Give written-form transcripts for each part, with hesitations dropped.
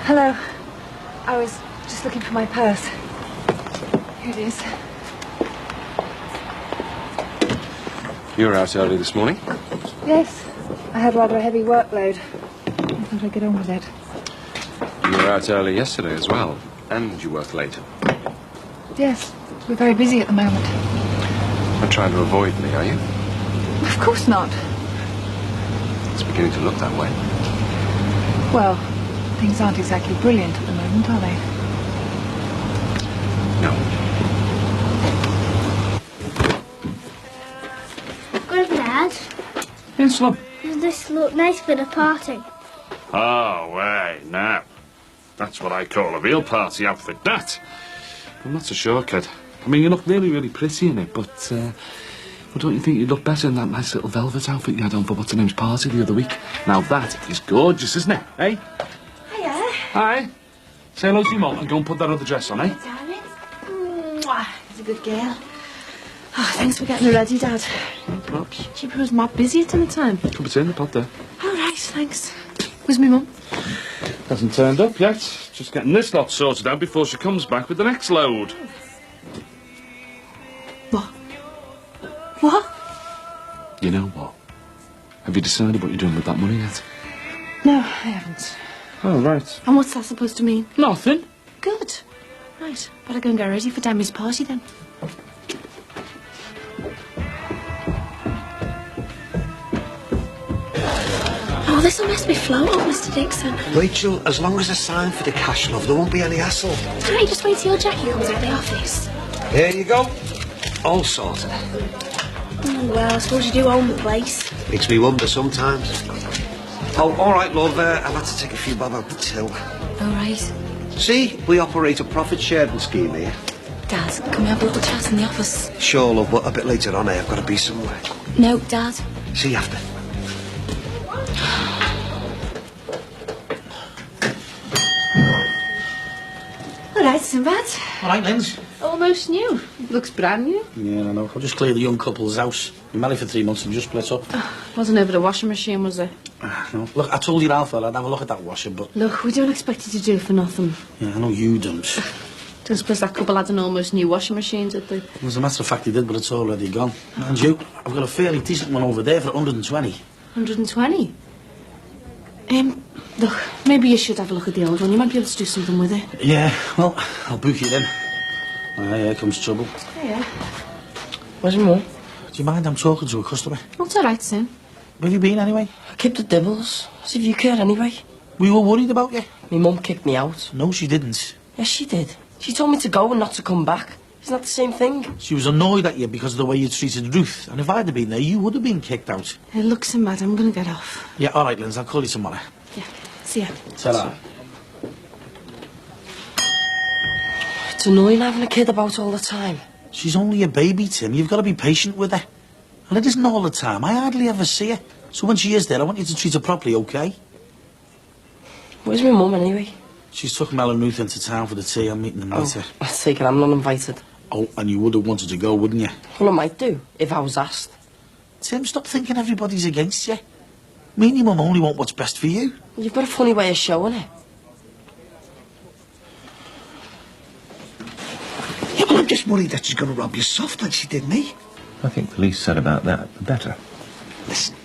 Hello. I was just looking for my purse. Here it is. You were out early this morning? Yes. I had rather a heavy workload. I thought I'd get on with it. You were out early yesterday as well. And you work late. Yes. We're very busy at the moment. Not trying to avoid me, are you? Of course not. It's beginning to look that way. Well, things aren't exactly brilliant at the moment, are they? No. Good, Dad. Yes, love. Does this look nice for the party? Oh, way, now. That's what I call a real party outfit, that. I'm not so sure, kid. I mean, you look really, really pretty in it, but don't you think you'd look better in that nice little velvet outfit you had on for what's-her-name's party the other week? Now, that is gorgeous, isn't it, eh? Hiya. Hi. Say hello to your mum and go and put that other dress on, eh? Darling. Mwah. He's a good girl. Oh, thanks for getting her ready, Dad. No props. She was mad busy at the time. Come in the pot there. All right, thanks. Where's my mum? Hasn't turned up yet. Just getting this lot sorted out before she comes back with the next load. What? What? You know what? Have you decided what you're doing with that money yet? No, I haven't. Oh, right. And what's that supposed to mean? Nothing. Good. Right, better go and get ready for Demi's party then. Oh, this'll mess me flow up, Mr. Dixon. Rachel, as long as I sign for the cash, love, there won't be any hassle. Hey, just wait till your Jackie comes out of the office. Here you go. All sorted. Oh, well, I suppose you do own the place. Makes me wonder sometimes. Oh, all right, love, I've had to take a few bob out the till. All right. See, we operate a profit-sharing scheme here. Dad, can we have a little chat in the office? Sure, love, but a bit later on, I've got to be somewhere. No, Dad. See you after. All right, Sinbad. All right, Linz. Almost new. Looks brand new. Yeah, I know. I'll just clear the young couple's house. Been married for 3 months and just split up. Wasn't over the washing machine, was it? No. Look, I told you, Alpha, I'd have a look at that washer, but... Look, we don't expect you to do it for nothing. Yeah, I know you don't. Don't suppose that couple had an almost new washing machine, did they? As a matter of fact, they did, but it's already gone. And you, I've got a fairly decent one over there for 120. 120? Look, maybe you should have a look at the old one. You might be able to do something with it. Yeah, well, I'll book you then. Here comes trouble. Yeah. Where's my mum? Do you mind I'm talking to a customer? That's all right, Sam. Where have you been, anyway? I kept the devils. As if you care anyway. We were worried about you. My mum kicked me out. No, she didn't. Yes, she did. She told me to go and not to come back. Isn't that the same thing? She was annoyed at you because of the way you treated Ruth. And if I'd have been there, you would have been kicked out. Hey, look, Sinbad, I'm going to get off. Yeah, all right, Linz, I'll call you tomorrow. Yeah, see ya. Ta-ra. It's annoying having a kid about all the time. She's only a baby, Tim. You've got to be patient with her. And it isn't all the time. I hardly ever see her. So when she is there, I want you to treat her properly, OK? Where's my mum, anyway? She's took Mel and Ruth into town for the tea. I'm meeting them later. I take it I'm not invited. Oh, and you would have wanted to go, wouldn't you? Well, I might do, if I was asked. Tim, stop thinking everybody's against you. Me and your mum only want what's best for you. You've got a funny way of showing it. Yeah, well, I'm just worried that she's going to rob you soft like she did me. I think the least said about that, the better. Listen,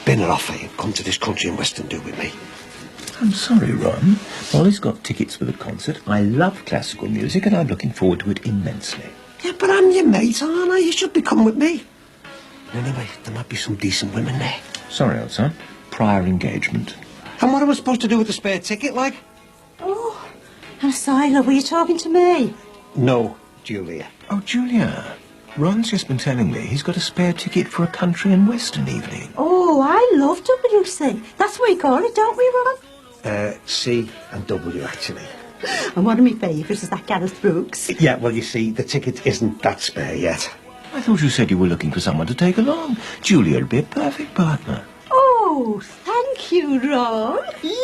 bin her offer you come to this country and western do with me. I'm sorry, Ron. Molly's got tickets for the concert. I love classical music and I'm looking forward to it immensely. Yeah, but I'm your mate, aren't I? You should be coming with me. Anyway, there might be some decent women there. Sorry, old son. Prior engagement. And what am I supposed to do with the spare ticket, like? Oh, Sila, were you talking to me? No, Julia. Oh, Julia. Ron's just been telling me he's got a spare ticket for a country and western evening. Oh, I love WC. That's what we call it, don't we, Ron? C and W, actually. And one of my favourites is that Gareth Brooks. Yeah, well, you see, the ticket isn't that spare yet. I thought you said you were looking for someone to take along. Julia'll be a perfect partner. Oh, thank you, Ron. Yeah!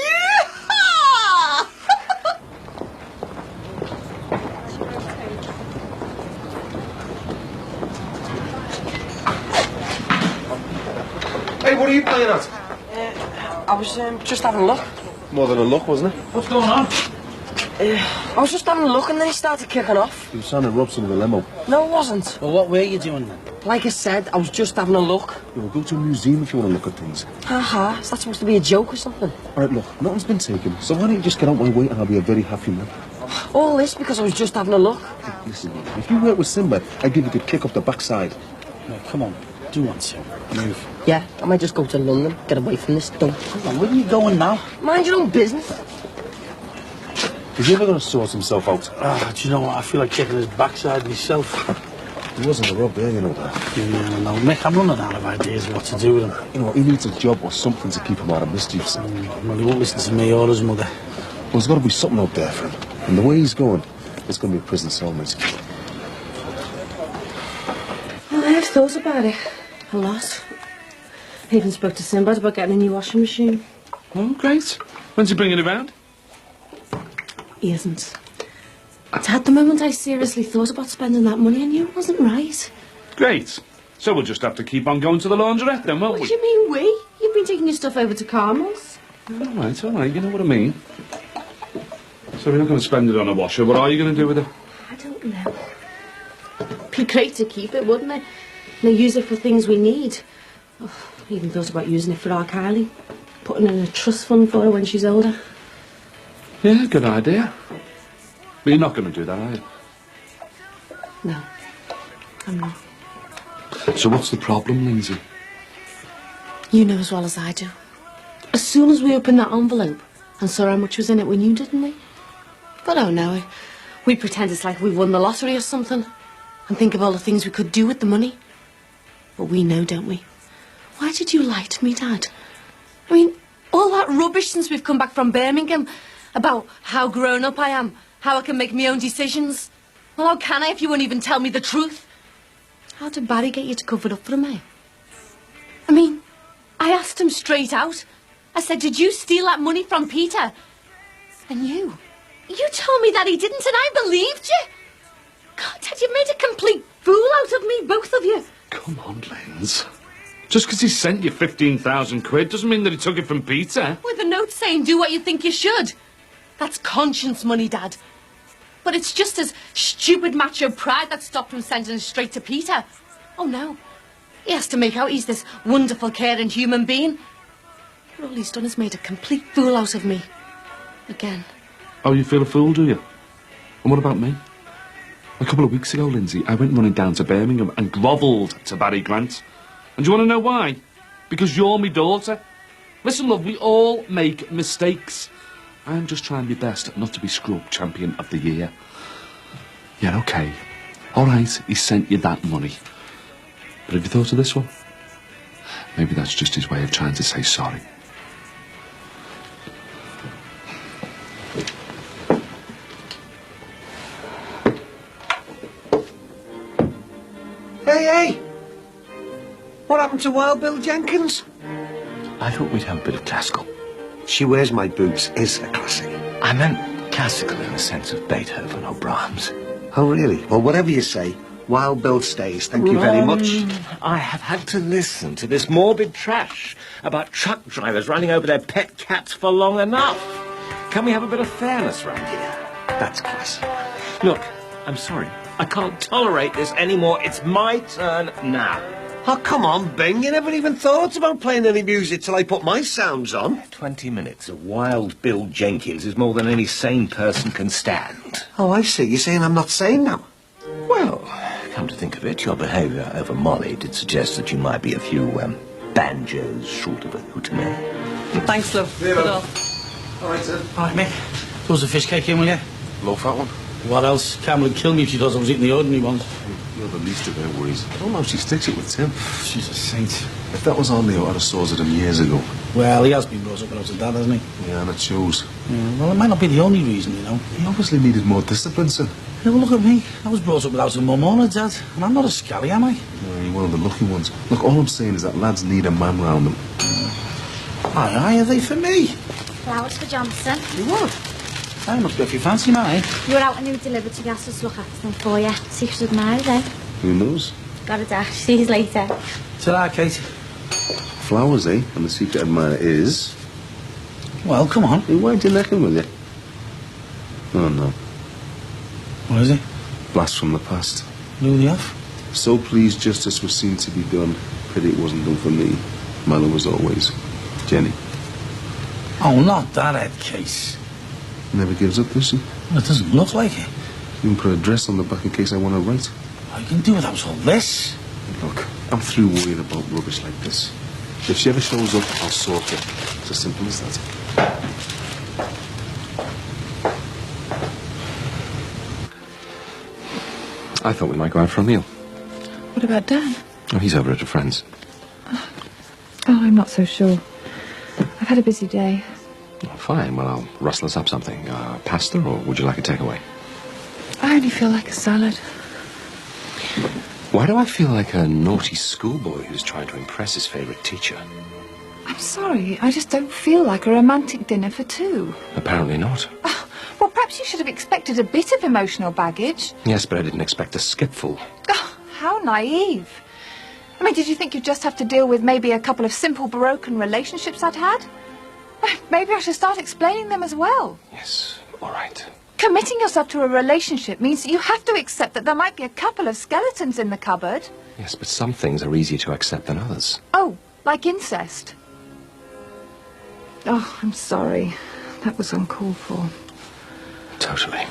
Hey, what are you playing at? I was just having a look. More than a look, wasn't it? What's going on? I was just having a look and then he started kicking off. You were sounding Robson with a limo. No, it wasn't. Well, what were you doing then? Like I said, I was just having a look. You will go to a museum if you want to look at things. Haha, is that supposed to be a joke or something? All right, look, nothing's been taken, so why don't you just get out my way and I'll be a very happy man. All this because I was just having a look. Listen, if you work with Simba, I'd give you a good kick up the backside. No, come on. Do one, sir. Move. Yeah, I might just go to London, get away from this dump. Come on, where are you going now? Mind your own business. Is he ever going to sort himself out? Do you know what? I feel like kicking his backside myself. He wasn't a Rob there, you know that. Yeah, no, Mick, I'm running out of ideas of what to do with him. You know, he needs a job or something to keep him out of mischiefs. Well, he won't listen to me or his mother. Well, there's got to be something out there for him. And the way he's going, it's going to be a prison cell, mate. Well, I have thought about it a lot. I even spoke to Sinbad about getting a new washing machine. Oh, great. When's he bringing it round? He isn't. Dad, the moment I seriously thought about spending that money, I knew it wasn't right. Great. So we'll just have to keep on going to the laundrette then, won't What we? do you mean, we? You've been taking your stuff over to Carmel's. All right, you know what I mean. So we're not going to spend it on a washer. What are you going to do with it? I don't know. Be great to keep it, wouldn't it? And use it for things we need. Oh, I even thought about using it for our Kylie. Putting it in a trust fund for her when she's older. Yeah, good idea. But you're not going to do that, are you? No, I'm not. So what's the problem, Lindsay? You know as well as I do. As soon as we opened that envelope and saw how much was in it, we knew, didn't we? But oh no, we pretend it's like we won the lottery or something and think of all the things we could do with the money. But we know, don't we? Why did you lie to me, Dad? I mean, all that rubbish since we've come back from Birmingham about how grown up I am, how I can make my own decisions. Well, how can I if you won't even tell me the truth? How did Barry get you to cover up for me? I mean, I asked him straight out. I said, did you steal that money from Peter? And you told me that he didn't, and I believed you. God, Dad, you made a complete fool out of me, both of you. Come on, Linz. Just because he sent you 15,000 quid doesn't mean that he took it from Peter. With a note saying, do what you think you should. That's conscience money, Dad. But it's just his stupid macho pride that stopped him sending it straight to Peter. Oh, no. He has to make out he's this wonderful, caring human being. But all he's done is made a complete fool out of me. Again. Oh, you feel a fool, do you? And what about me? A couple of weeks ago, Lindsay, I went running down to Birmingham and grovelled to Barry Grant. And do you want to know why? Because you're my daughter. Listen, love, we all make mistakes. I'm just trying my best not to be Scrub Champion of the Year. Yeah, OK. All right, he sent you that money. But have you thought of this one? Maybe that's just his way of trying to say sorry. Hey! What happened to Wild Bill Jenkins? I thought we'd have a bit of classical. She Wears My Boots is a classic. I meant classical in the sense of Beethoven or Brahms. Oh, really? Well, whatever you say, Wild Bill stays. Thank you very much. I have had to listen to this morbid trash about truck drivers running over their pet cats for long enough. Can we have a bit of fairness round here? That's classic. Look, I'm sorry. I can't tolerate this anymore. It's my turn now. Oh, come on, Bing. You never even thought about playing any music till I put my sounds on. 20 minutes of Wild Bill Jenkins is more than any sane person can stand. Oh, I see. You're saying I'm not sane now? Well, come to think of it, your behaviour over Molly did suggest that you might be a few banjos short of a hootenanny. Thanks, love. Good off. All right, sir. All right, Mick. Throws the fish cake in, will you? Low fat one. What else? Cameron would kill me if she thought I was eating the ordinary ones. You're the least of their worries. Oh no, she sticks it with Tim. She's a saint. If that was on Leo, I'd have sorted him years ago. Well, he has been brought up without a dad, hasn't he? Yeah, and it shows. Yeah, well, it might not be the only reason, you know. He obviously needed more discipline, sir. Yeah, well, look at me. I was brought up without a mum or a dad, and I'm not a scally, am I? No, you're one of the lucky ones. Look, all I'm saying is that lads need a man round them. Aye, are they for me? Flowers for Johnson. You what? I must be if you fancy mine. You were out and you were delivered to gas us look after them for you. See if she'd marry then. Who knows? Got a dash. See you later. Ta-ra, Kate. Flowers, eh? And the secret admirer is... Well, come on. Hey, why did you let him with you? Oh, no. What is it? Blast from the past. Who are you off? So pleased justice was seen to be done. Pity it wasn't done for me. Mother was always. Jenny. Oh, not that head case. Never gives up, does she? Well, it doesn't look like it. You can put a dress on the back in case I want to write. I can do without all this. Look, I'm through worrying about rubbish like this. If she ever shows up, I'll sort her. It's as simple as that. I thought we might go out for a meal. What about Dan? Oh, he's over at a friend's. Oh, I'm not so sure. I've had a busy day. Oh, fine, well, I'll rustle us up something. Pasta, or would you like a takeaway? I only feel like a salad. Why do I feel like a naughty schoolboy who's trying to impress his favourite teacher? I'm sorry, I just don't feel like a romantic dinner for two. Apparently not. Well, perhaps you should have expected a bit of emotional baggage. Yes, but I didn't expect a skipful. Oh, how naive. I mean, did you think you'd just have to deal with maybe a couple of simple broken relationships I'd had? Maybe I should start explaining them as well. Yes, all right. Committing yourself to a relationship means that you have to accept that there might be a couple of skeletons in the cupboard. Yes, but some things are easier to accept than others. Oh, like incest. Oh, I'm sorry. That was uncalled for. Totally.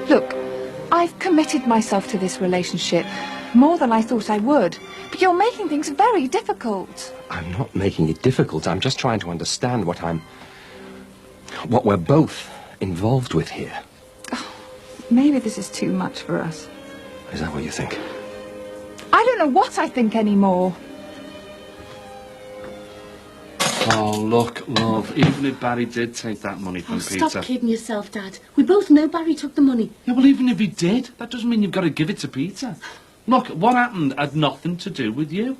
Look, I've committed myself to this relationship more than I thought I would. But you're making things very difficult. I'm not making it difficult. I'm just trying to understand what we're both involved with here. Oh, maybe this is too much for us. Is that what you think? I don't know what I think anymore. Oh, look, love, even if Barry did take that money from Peter... Stop kidding yourself, Dad. We both know Barry took the money. Yeah, well, even if he did, that doesn't mean you've got to give it to Peter. Look, what happened had nothing to do with you.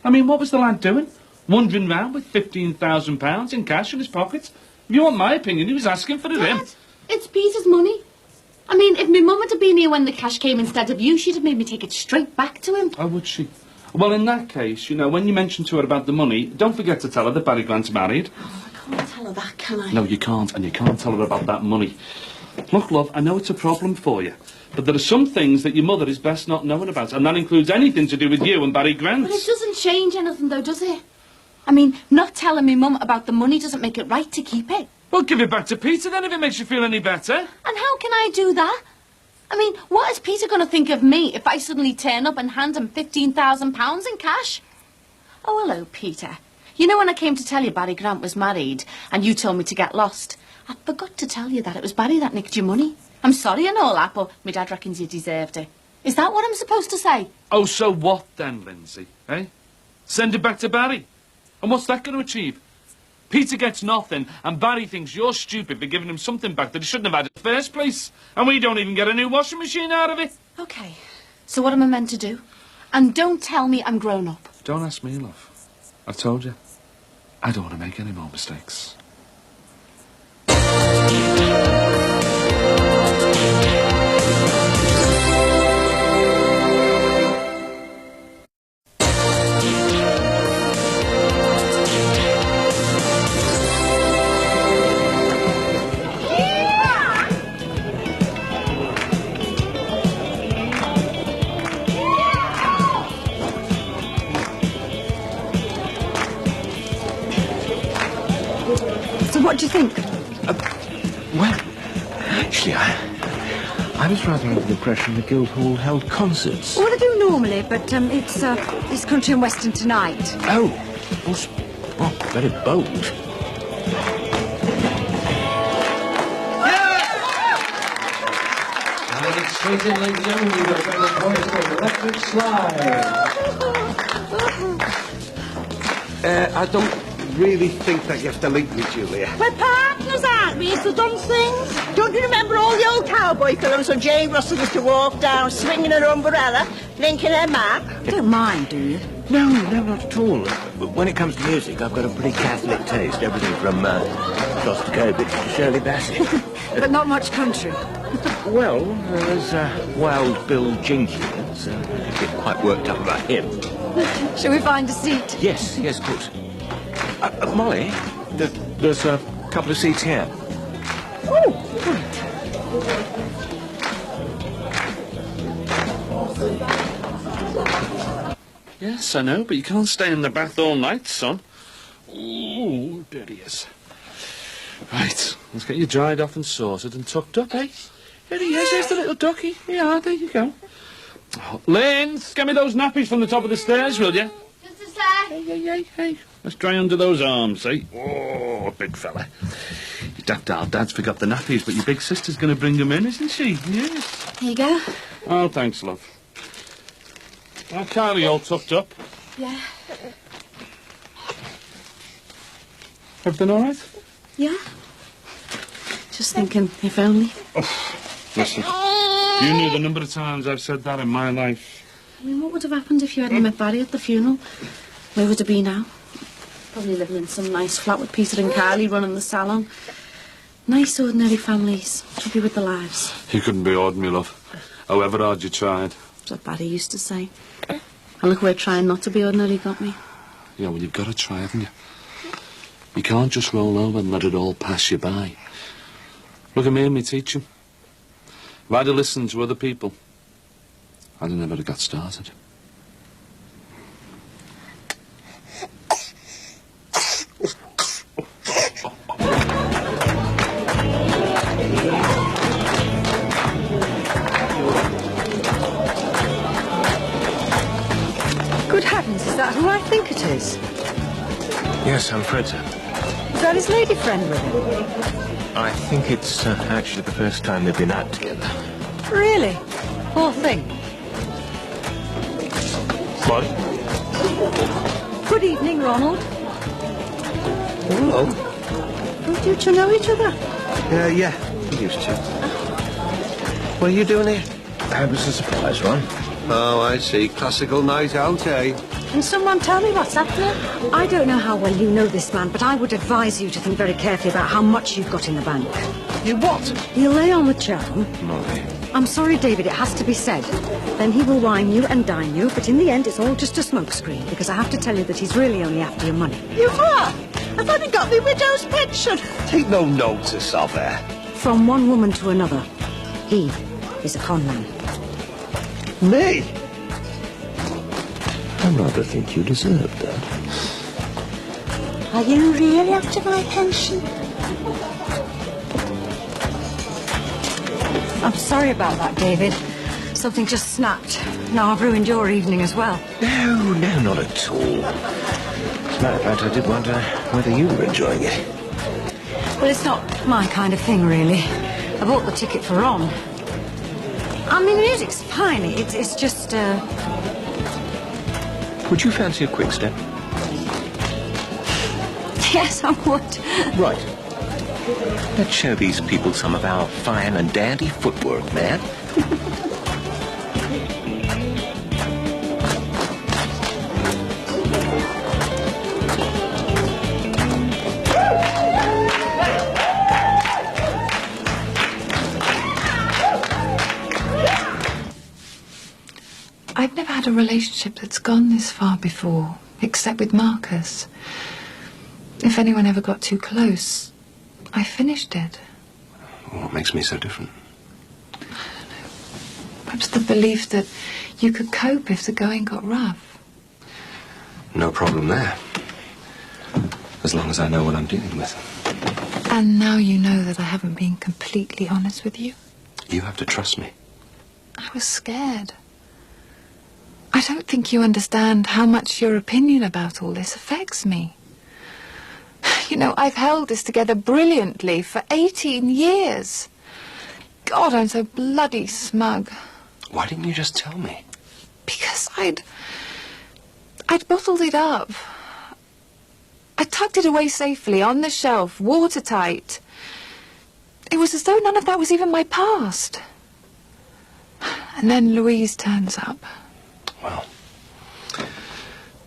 I mean, what was the lad doing? Wandering round with £15,000 in cash in his pocket? If you want my opinion, he was asking for it, him. Dad, it's Peter's money. I mean, if my mum had been here when the cash came instead of you, she'd have made me take it straight back to him. Oh, would she? Well, in that case, you know, when you mention to her about the money, don't forget to tell her that Barry Grant's married. Oh, I can't tell her that, can I? No, you can't, and you can't tell her about that money. Look, love, I know it's a problem for you, but there are some things that your mother is best not knowing about, and that includes anything to do with you and Barry Grant. But it doesn't change anything, though, does it? I mean, not telling me mum about the money doesn't make it right to keep it. Well, give it back to Peter, then, if it makes you feel any better. And how can I do that? I mean, what is Peter going to think of me if I suddenly turn up and hand him £15,000 in cash? Oh, hello, Peter. You know when I came to tell you Barry Grant was married and you told me to get lost? I forgot to tell you that it was Barry that nicked your money. I'm sorry and all that, but my dad reckons you deserved it. Is that what I'm supposed to say? Oh, so what then, Lindsay, eh? Send it back to Barry. And what's that going to achieve? Peter gets nothing, and Barry thinks you're stupid for giving him something back that he shouldn't have had in the first place. And we don't even get a new washing machine out of it. OK. So what am I meant to do? And don't tell me I'm grown up. Don't ask me, love. I've told you. I don't want to make any more mistakes. So what do you think? Well, actually, I was rather under the impression the Guildhall held concerts. Well, I do normally, but it's country and western tonight. Oh, very bold. And it's Straight in, ladies and gentlemen, we've got a couple of points for Electric Slide. I don't really think that you have to link me, Julia. We're partners, aren't we? It's the done things. Don't you remember all the old cowboy films when Jane Russell used to walk down swinging her umbrella, blinking her mark? You don't mind, do you? No, not at all. But when it comes to music, I've got a pretty Catholic taste. Everything from Shostakovich to Shirley Bassey. But not much country. Well, there's Wild Bill Jenkins. I get quite worked up about him. Shall we find a seat? Yes, of course. Molly, there's a couple of seats here. Oh, Yes, I know, but you can't stay in the bath all night, son. Ooh, dirty as. Right, let's get you dried off and sorted and tucked up, eh? There he is, there's the little ducky. Yeah, there you go. Oh, Lynn, get me those nappies from the top of the stairs, will you? Just a sec. Hey. Let's dry under those arms, eh? Oh, big fella. Your daft old dad's forgot the nappies, but your big sister's going to bring them in, isn't she? Yes. here you go. Oh, thanks, love. Are Kylie all tucked up? Yeah. Everything all right? Yeah. Just thinking, if only. Listen, you knew the number of times I've said that in my life. I mean, what would have happened if you hadn't met Barry at the funeral? Where would it be now? Probably living in some nice flat with Peter and Kylie running the salon. Nice, ordinary families, happy with their lives. You couldn't be ordinary, love. However hard you tried. That's what Barry used to say. And look where trying not to be ordinary got me. Yeah, well, you've got to try, haven't you? You can't just roll over and let it all pass you by. Look at me and me teaching. If I'd have listened to other people, I'd have never have got started. Good heavens, is that who I think it is? Yes, I'm afraid so. Is that his lady friend with him? I think it's actually the first time they've been out together. Really? Poor thing. Molly? Good evening, Ronald. Hello. Don't you two know each other? Yeah, we used to. What are you doing here? That was a surprise, Ron. Oh, I see. Classical night out, eh? Can someone tell me what's happening? I don't know how well you know this man, but I would advise you to think very carefully about how much you've got in the bank. You what? He'll lay on the charm. Molly. I'm sorry, David, it has to be said. Then he will wine you and dine you, but in the end it's all just a smokescreen, because I have to tell you that he's really only after your money. You are? I thought he got me widow's pension. Take no notice of her. From one woman to another. He is a con man. Me? I rather think you deserve that. Are you really after my pension? I'm sorry about that, David. Something just snapped. Now I've ruined your evening as well. No, not at all. As a matter of fact, I did wonder whether you were enjoying it. Well, it's not my kind of thing, really. I bought the ticket for Ron. I mean, the music's fine. It's just, Would you fancy a quick step? Yes, I would. Right. Let's show these people some of our fine and dandy footwork, man. I've never had a relationship that's gone this far before, except with Marcus. If anyone ever got too close, I finished it. What makes me so different? Perhaps the belief that you could cope if the going got rough. No problem there. As long as I know what I'm dealing with. And now you know that I haven't been completely honest with you. You have to trust me. I was scared. I don't think you understand how much your opinion about all this affects me. You know, I've held this together brilliantly for 18 years. God, I'm so bloody smug. Why didn't you just tell me? Because I'd bottled it up. I tucked it away safely on the shelf, watertight. It was as though none of that was even my past. And then Louise turns up. Well,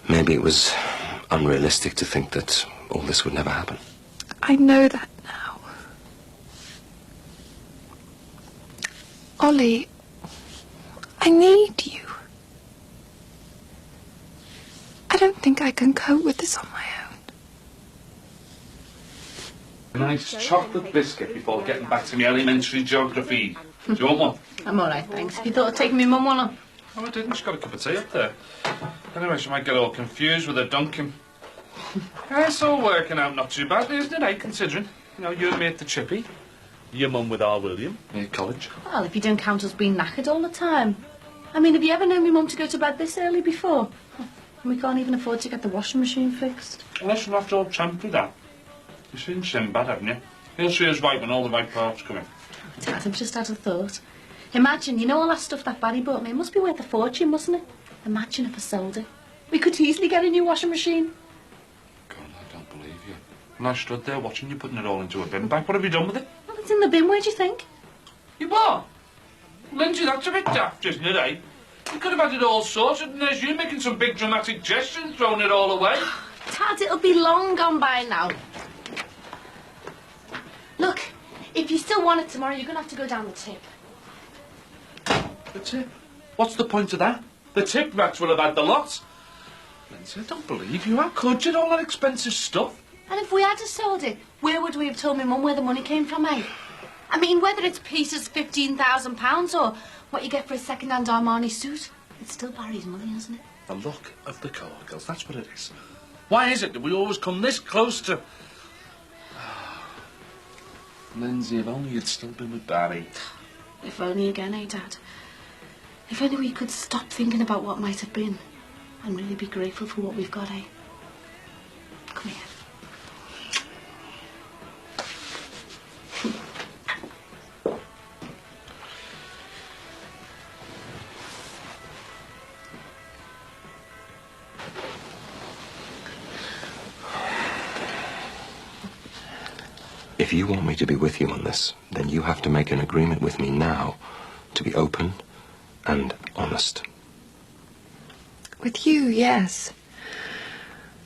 maybe it was unrealistic to think that all this would never happen. I know that now. Ollie, I need you. I don't think I can cope with this on my own. A nice chocolate biscuit before getting back to my elementary geography. Do you want one? I'm all right, thanks. You thought of taking me mum one? Oh, I didn't. She's got a cup of tea up there. Anyway, she might get all confused with her Duncan. It's all working out not too badly, isn't it, eh, considering? You know, you and me at the Chippy. Your mum with our William at college. Well, if you don't count us being knackered all the time. I mean, have you ever known my mum to go to bed this early before? We can't even afford to get the washing machine fixed. Unless you're after all champ with that. You've seen Sinbad, haven't you? He'll see us right when all the right parts come in. Dad, I've just had a thought. Imagine, you know all that stuff that Barry bought me? It must be worth a fortune, mustn't it? Imagine if I sold it. We could easily get a new washing machine. God, I don't believe you. And I stood there watching you putting it all into a bin bag. What have you done with it? Well, it's in the bin, where do you think? You what? Lindsay, that's a bit daft, isn't it, eh? You could have had it all sorted, and there's you making some big dramatic gestures and throwing it all away. Dad, it'll be long gone by now. Look, if you still want it tomorrow, you're going to have to go down the tip. The tip? What's the point of that? The tip rats would have had the lot. Lindsay, I don't believe you. How could you? All that expensive stuff. And if we had sold it, where would we have told my mum where the money came from, eh? I mean, whether it's Peter's £15,000 or what you get for a second-hand Armani suit, it's still Barry's money, isn't it? The luck of the Corgills, that's what it is. Why is it that we always come this close to... Lindsay, if only you'd still been with Barry. If only again, eh, Dad? If only we could stop thinking about what might have been and really be grateful for what we've got, eh? Come here. If you want me to be with you on this, then you have to make an agreement with me now to be open and honest. With you, yes.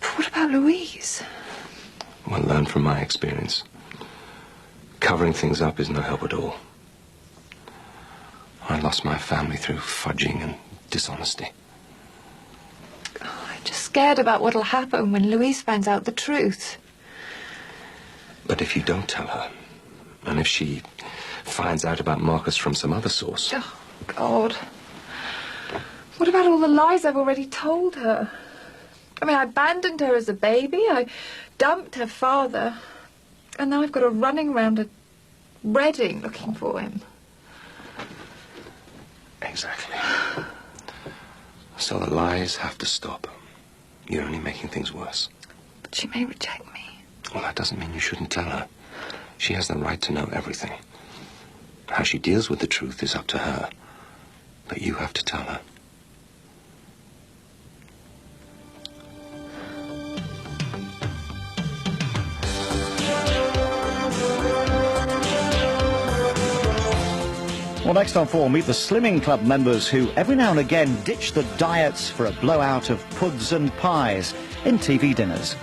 But what about Louise? Well, learn from my experience. Covering things up is no help at all. I lost my family through fudging and dishonesty. Oh, I'm just scared about what'll happen when Louise finds out the truth. But if you don't tell her, and if she finds out about Marcus from some other source... Oh, God. What about all the lies I've already told her? I mean, I abandoned her as a baby, I dumped her father, and now I've got her running around at Reading looking for him. Exactly. So the lies have to stop. You're only making things worse. But she may reject me. Well, that doesn't mean you shouldn't tell her. She has the right to know everything. How she deals with the truth is up to her. But you have to tell her. Well, next on 4, meet the Slimming Club members who every now and again ditch the diets for a blowout of puds and pies in TV dinners.